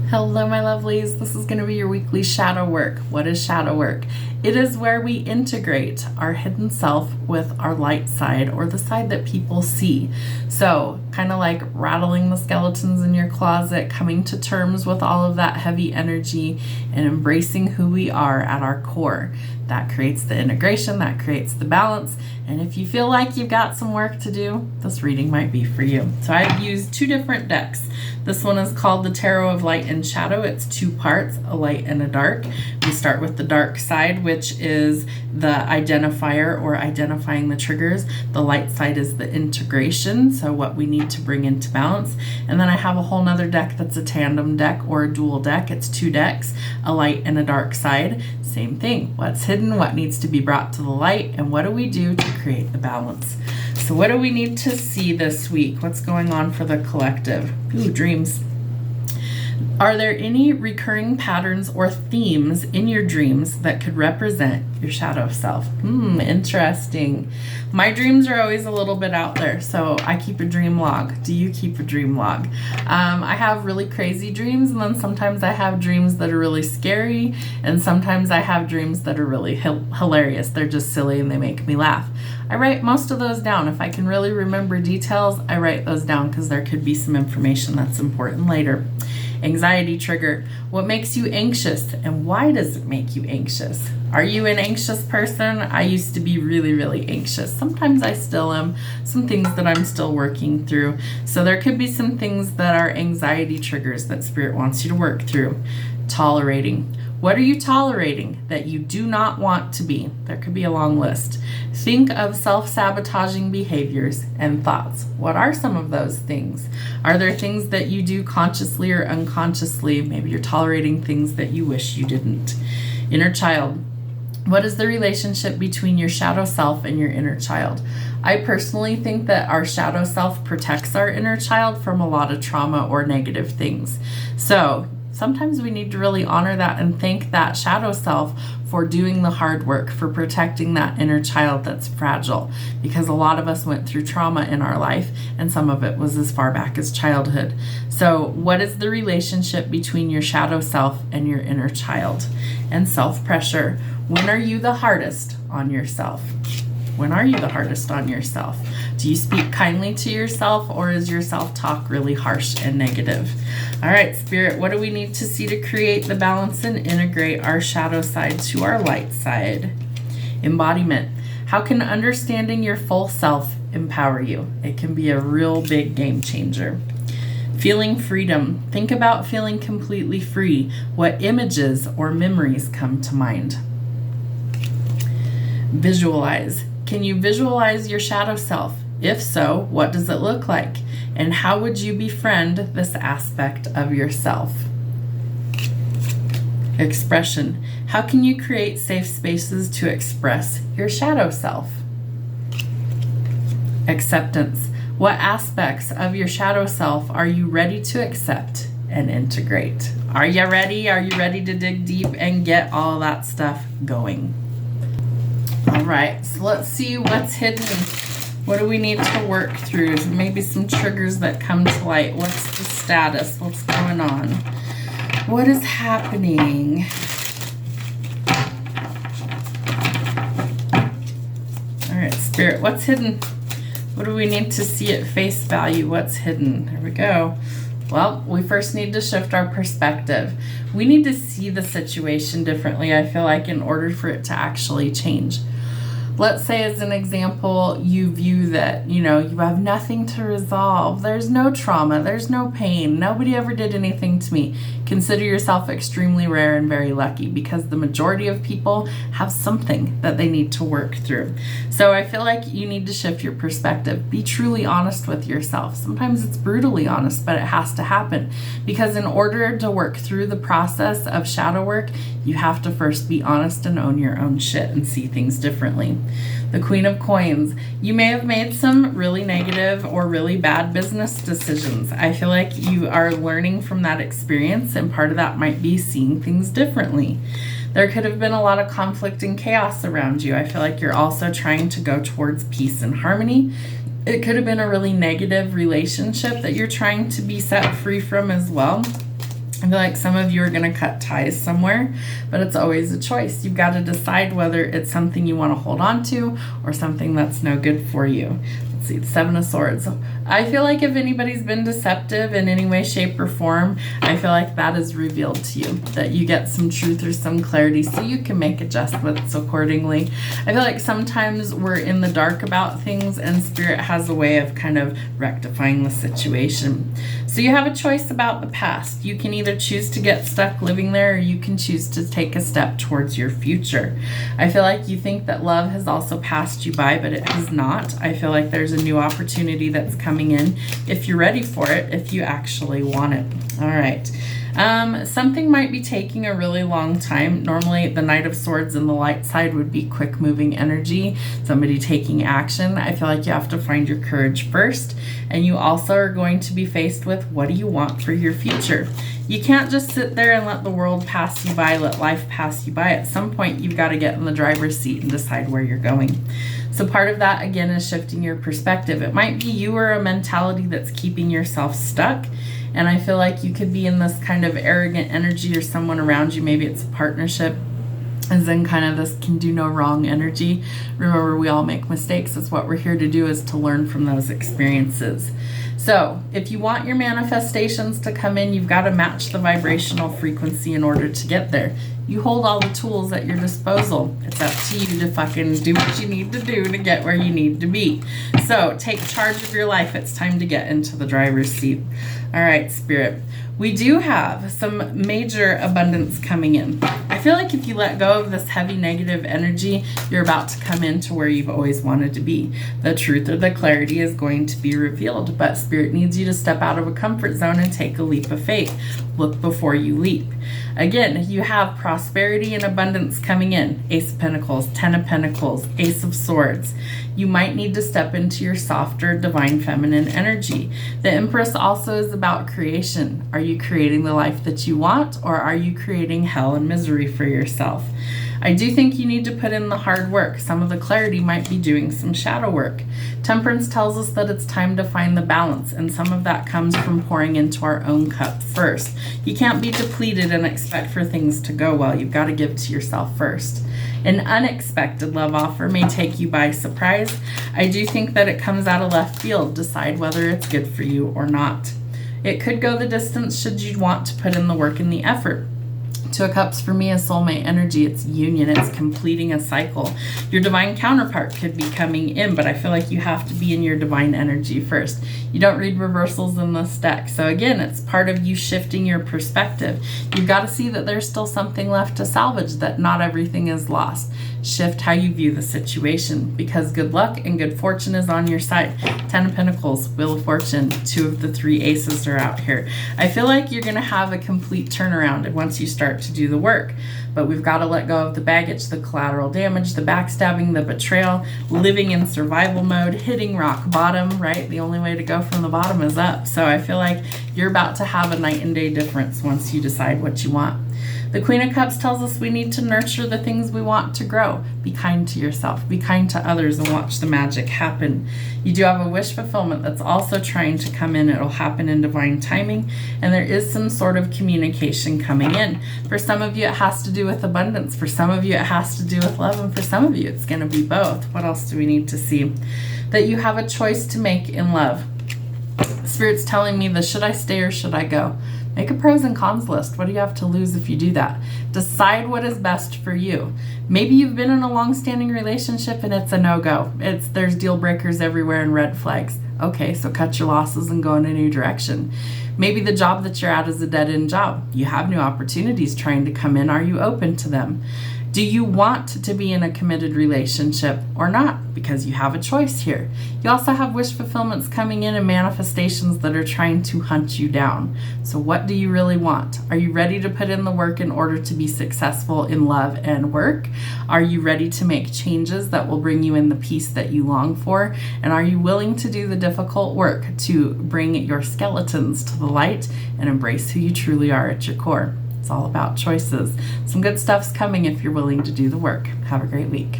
Hello, my lovelies. This is going to be your weekly shadow work. What is shadow work? It is where we integrate our hidden self with our light side, or the side that people see. So, kind of like rattling the skeletons in your closet, coming to terms with all of that heavy energy and embracing who we are at our core. That creates the integration, that creates the balance. And if you feel like you've got some work to do, this reading might be for you. So I've used two different decks. This one is called the Tarot of Light and Shadow. It's two parts, a light and a dark. We start with the dark side, which is the identifier or identifying the triggers. The light side is the integration, so what we need to bring into balance. And then I have a whole nother deck that's a tandem deck or a dual deck. It's two decks, a light and a dark side. Same thing. What's hidden, what needs to be brought to the light, and what do we do to create the balance? So what do we need to see this week? What's going on for the collective? Ooh, dreams. Are there any recurring patterns or themes in your dreams that could represent your shadow self? Interesting. My dreams are always a little bit out there, so I keep a dream log. Do you keep a dream log? I have really crazy dreams, and then sometimes I have dreams that are really scary, and sometimes I have dreams that are really hilarious. They're just silly and they make me laugh. I write most of those down. If I can really remember details, I write those down because there could be some information that's important later. Anxiety trigger. What makes you anxious and why does it make you anxious? Are you an anxious person? I used to be really, really anxious. Sometimes I still am. Some things that I'm still working through. So there could be some things that are anxiety triggers that Spirit wants you to work through. Tolerating. What are you tolerating that you do not want to be? There could be a long list. Think of self-sabotaging behaviors and thoughts. What are some of those things? Are there things that you do consciously or unconsciously? Maybe you're tolerating things that you wish you didn't. Inner child. What is the relationship between your shadow self and your inner child? I personally think that our shadow self protects our inner child from a lot of trauma or negative things. So sometimes we need to really honor that and thank that shadow self for doing the hard work, for protecting that inner child that's fragile, because a lot of us went through trauma in our life, and some of it was as far back as childhood. So what is the relationship between your shadow self and your inner child? And self-pressure. When are you the hardest on yourself? When are you the hardest on yourself? Do you speak kindly to yourself, or is your self-talk really harsh and negative? All right, Spirit, what do we need to see to create the balance and integrate our shadow side to our light side? Embodiment. How can understanding your full self empower you? It can be a real big game changer. Feeling freedom. Think about feeling completely free. What images or memories come to mind? Visualize. Can you visualize your shadow self? If so, what does it look like? And how would you befriend this aspect of yourself? Expression. How can you create safe spaces to express your shadow self? Acceptance. What aspects of your shadow self are you ready to accept and integrate? Are you ready? Are you ready to dig deep and get all that stuff going? All right, so let's see what's hidden. What do we need to work through? Maybe some triggers that come to light. What's the status? What's going on? What is happening? All right, Spirit, what's hidden? What do we need to see at face value? What's hidden? There we go. Well, we first need to shift our perspective. We need to see the situation differently, I feel like, in order for it to actually change. Let's say, as an example, you view that, you have nothing to resolve. There's no trauma. There's no pain. Nobody ever did anything to me. Consider yourself extremely rare and very lucky, because the majority of people have something that they need to work through. So I feel like you need to shift your perspective. Be truly honest with yourself. Sometimes it's brutally honest, but it has to happen, because in order to work through the process of shadow work, you have to first be honest and own your own shit and see things differently. The Queen of Coins. You may have made some really negative or really bad business decisions. I feel like you are learning from that experience, and part of that might be seeing things differently. There could have been a lot of conflict and chaos around you. I feel like you're also trying to go towards peace and harmony. It could have been a really negative relationship that you're trying to be set free from as well. I feel like some of you are going to cut ties somewhere, but it's always a choice. You've got to decide whether it's something you want to hold on to or something that's no good for you. Let's see, 7 of Swords. I feel like if anybody's been deceptive in any way, shape, or form, I feel like that is revealed to you, that you get some truth or some clarity so you can make adjustments accordingly. I feel like sometimes we're in the dark about things and Spirit has a way of kind of rectifying the situation. So you have a choice about the past. You can either choose to get stuck living there or you can choose to take a step towards your future. I feel like you think that love has also passed you by, but it has not. I feel like there's a new opportunity that's coming in if you're ready for it, if you actually want it. All right. Something might be taking a really long time. Normally the Knight of Swords in the light side would be quick moving energy, somebody taking action. I feel like you have to find your courage first, and you also are going to be faced with, what do you want for your future? You can't just sit there and let the world pass you by, let life pass you by. At some point you've got to get in the driver's seat and decide where you're going. So part of that, again, is shifting your perspective. It might be you or a mentality that's keeping yourself stuck. And I feel like you could be in this kind of arrogant energy, or someone around you, maybe it's a partnership, as in kind of this can do no wrong energy. Remember, we all make mistakes. That's what we're here to do, is to learn from those experiences. So if you want your manifestations to come in, you've got to match the vibrational frequency in order to get there. You hold all the tools at your disposal. It's up to you to fucking do what you need to do to get where you need to be. So take charge of your life. It's time to get into the driver's seat. All right, Spirit. We do have some major abundance coming in. I feel like if you let go of this heavy negative energy, you're about to come into where you've always wanted to be. The truth or the clarity is going to be revealed, but Spirit needs you to step out of a comfort zone and take a leap of faith. Look before you leap. Again, you have prosperity and abundance coming in. Ace of Pentacles, 10 of Pentacles, Ace of Swords. You might need to step into your softer, divine feminine energy. The Empress also is about creation. Are you creating the life that you want, or are you creating hell and misery for yourself? I do think you need to put in the hard work. Some of the clarity might be doing some shadow work. Temperance tells us that it's time to find the balance, and some of that comes from pouring into our own cup first. You can't be depleted and expect for things to go well. You've got to give to yourself first. An unexpected love offer may take you by surprise. I do think that it comes out of left field. Decide whether it's good for you or not. It could go the distance should you want to put in the work and the effort. Two of Cups for me is soulmate energy. It's union. It's completing a cycle. Your divine counterpart could be coming in, but I feel like you have to be in your divine energy first. You don't read reversals in this deck. So again, it's part of you shifting your perspective. You've got to see that there's still something left to salvage, that not everything is lost. Shift how you view the situation, because good luck and good fortune is on your side. 10 of Pentacles, Wheel of Fortune, 2 of the 3 aces are out here. I feel like you're going to have a complete turnaround once you start to do the work, but we've got to let go of the baggage, the collateral damage, the backstabbing, the betrayal, living in survival mode, hitting rock bottom, right? The only way to go from the bottom is up. So I feel like you're about to have a night and day difference once you decide what you want. The Queen of Cups tells us we need to nurture the things we want to grow. Be kind to yourself, be kind to others, and watch the magic happen. You do have a wish fulfillment that's also trying to come in. It'll happen in divine timing, and there is some sort of communication coming in. For some of you, it has to do with abundance. For some of you, it has to do with love, and for some of you, it's going to be both. What else do we need to see? That you have a choice to make in love. Spirit's telling me the should I stay or should I go? Make a pros and cons list. What do you have to lose if you do that? Decide what is best for you. Maybe you've been in a long-standing relationship and it's a no-go. There's deal breakers everywhere and red flags. Okay, so cut your losses and go in a new direction. Maybe the job that you're at is a dead-end job. You have new opportunities trying to come in. Are you open to them? Do you want to be in a committed relationship or not? Because you have a choice here. You also have wish fulfillments coming in and manifestations that are trying to hunt you down. So what do you really want? Are you ready to put in the work in order to be successful in love and work? Are you ready to make changes that will bring you in the peace that you long for? And are you willing to do the difficult work to bring your skeletons to the light and embrace who you truly are at your core? It's all about choices. Some good stuff's coming if you're willing to do the work. Have a great week.